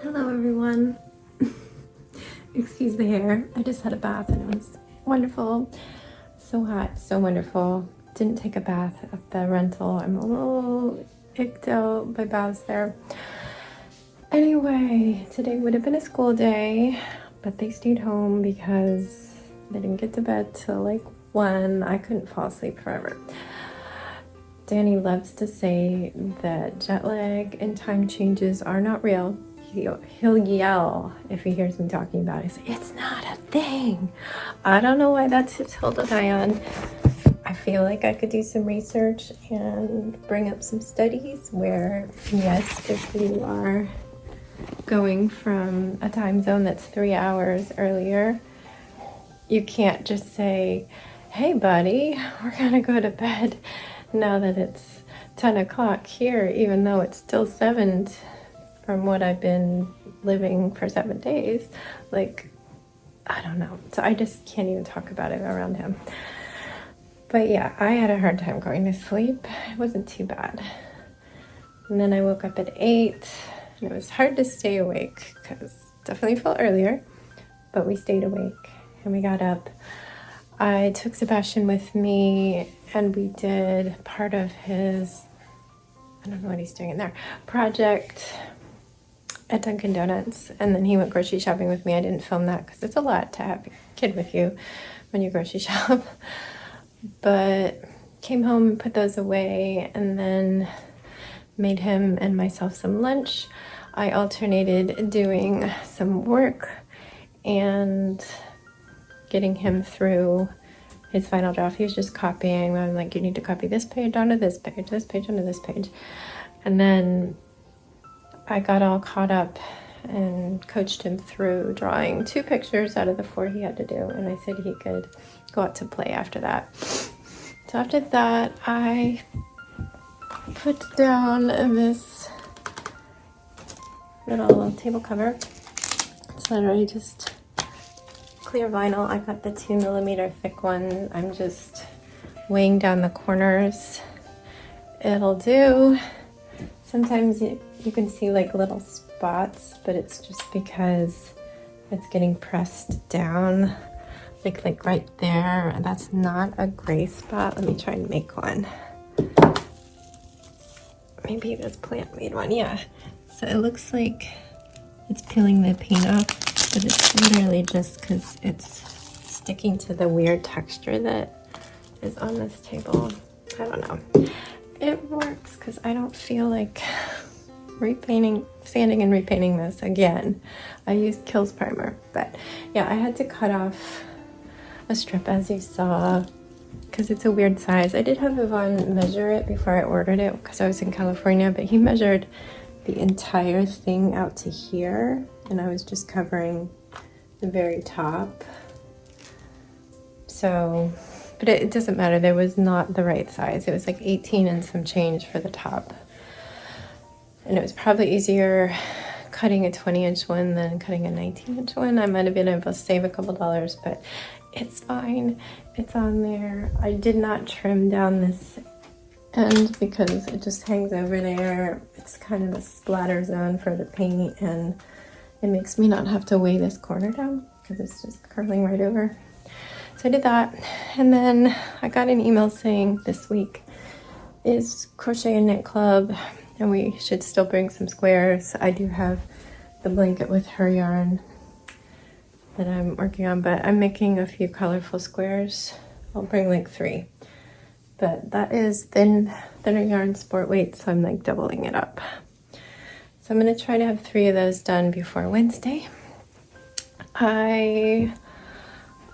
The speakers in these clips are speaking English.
Hello everyone. Excuse the hair. I just had a bath and it was wonderful. So hot, so wonderful. Didn't take a bath at the rental. I'm a little icked out by baths there. Anyway, today would have been a school day, but they stayed home because they didn't get to bed till like 1. I couldn't fall asleep forever. Danny loves to say that jet lag and time changes are not real. He'll yell if he hears me talking about it. He's like, it's not a thing. I don't know why that's his hill to die on. I feel like I could do some research and bring up some studies where, yes, if you are going from a time zone that's 3 hours earlier, you can't just say, hey buddy, we're gonna go to bed now that it's 10 o'clock here, even though it's still 7 from what I've been living for 7 days. Like, I don't know. So I just can't even talk about it around him. But yeah, I had a hard time going to sleep. It wasn't too bad. And then I woke up at 8 and it was hard to stay awake because definitely felt earlier, but we stayed awake and we got up. I took Sebastian with me and we did part of his, I don't know what he's doing in there, project at Dunkin' Donuts, and then he went grocery shopping with me. I didn't film that because it's a lot to have a kid with you when you grocery shop. But came home and put those away and then made him and myself some lunch. I alternated doing some work and getting him through his final draft. He was just copying. I'm like, you need to copy this page onto this page, this page onto this page. And then I got all caught up and coached him through drawing 2 pictures out of the 4 he had to do. And I said he could go out to play after that. So after that, I put down this little table cover. It's literally just clear vinyl. I got the 2mm thick one. I'm just weighing down the corners. It'll do. Sometimes you can see like little spots, but it's just because it's getting pressed down, like right there. And that's not a gray spot. Let me try and make one. Maybe this plant made one, yeah. So it looks like it's peeling the paint off, but it's literally just because it's sticking to the weird texture that is on this table. I don't know. It works because I don't feel like repainting, sanding and repainting this again. I used Kills primer, but yeah, I had to cut off a strip as you saw because it's a weird size. I did have Yvonne measure it before I ordered it because I was in California, but he measured the entire thing out to here and I was just covering the very top. So, but it doesn't matter. There was not the right size. It was like 18 and some change for the top. And it was probably easier cutting a 20-inch one than cutting a 19-inch one. I might have been able to save a couple dollars, but it's fine. It's on there. I did not trim down this end because it just hangs over there. It's kind of a splatter zone for the paint, and it makes me not have to weigh this corner down because it's just curling right over. So I did that, and then I got an email saying this week is Crochet and Knit Club, and we should still bring some squares. I do have the blanket with her yarn that I'm working on, but I'm making a few colorful squares. I'll bring like 3. But that is thinner yarn sport weight, so I'm like doubling it up. So I'm gonna try to have 3 of those done before Wednesday. I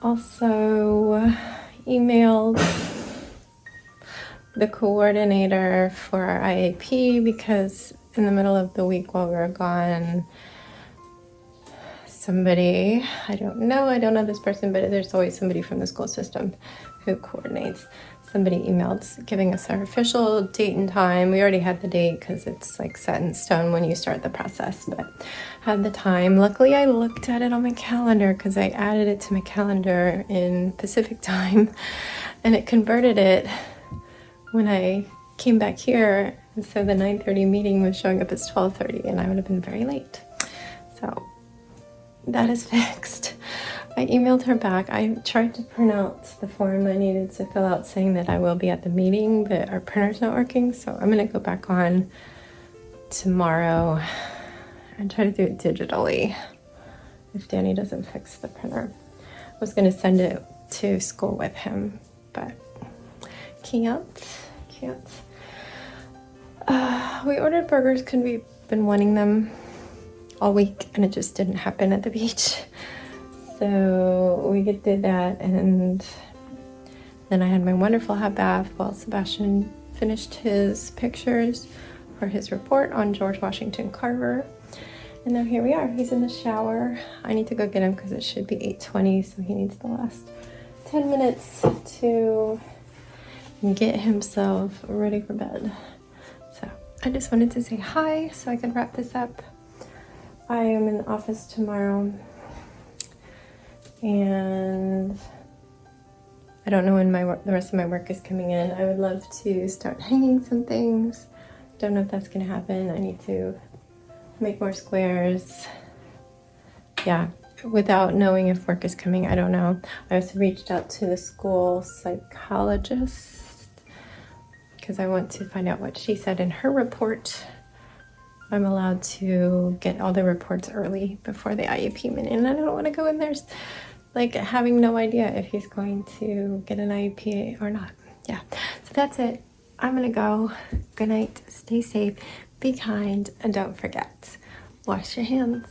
also emailed the coordinator for our IAP because in the middle of the week while we were gone, somebody, I don't know this person, but there's always somebody from the school system who coordinates. Somebody emailed giving us our official date and time. We already had the date because it's like set in stone when you start the process, but had the time. Luckily, I looked at it on my calendar because I added it to my calendar in Pacific time, and it converted it when I came back here. And so the 9:30 meeting was showing up as 12:30, and I would have been very late. So that is fixed. I emailed her back. I tried to print out the form I needed to fill out saying that I will be at the meeting, but our printer's not working, so I'm gonna go back on tomorrow and try to do it digitally if Danny doesn't fix the printer. I was gonna send it to school with him, but can't. We ordered burgers because we've been wanting them all week and it just didn't happen at the beach. So we did that, and then I had my wonderful hot bath while Sebastian finished his pictures for his report on George Washington Carver. And now here we are. He's in the shower. I need to go get him because it should be 8:20, so he needs the last 10 minutes to get himself ready for bed. So I just wanted to say hi so I could wrap this up. I am in the office tomorrow, and I don't know when the rest of my work is coming in. I would love to start hanging some things. Don't know if that's gonna happen. I need to make more squares. Yeah, without knowing if work is coming, I don't know. I also reached out to the school psychologist because I want to find out what she said in her report. I'm allowed to get all the reports early before the IEP minute, and I don't want to go in there like having no idea if he's going to get an IEP or not. Yeah, so that's it. I'm gonna go. Good night, stay safe, be kind, and don't forget, wash your hands.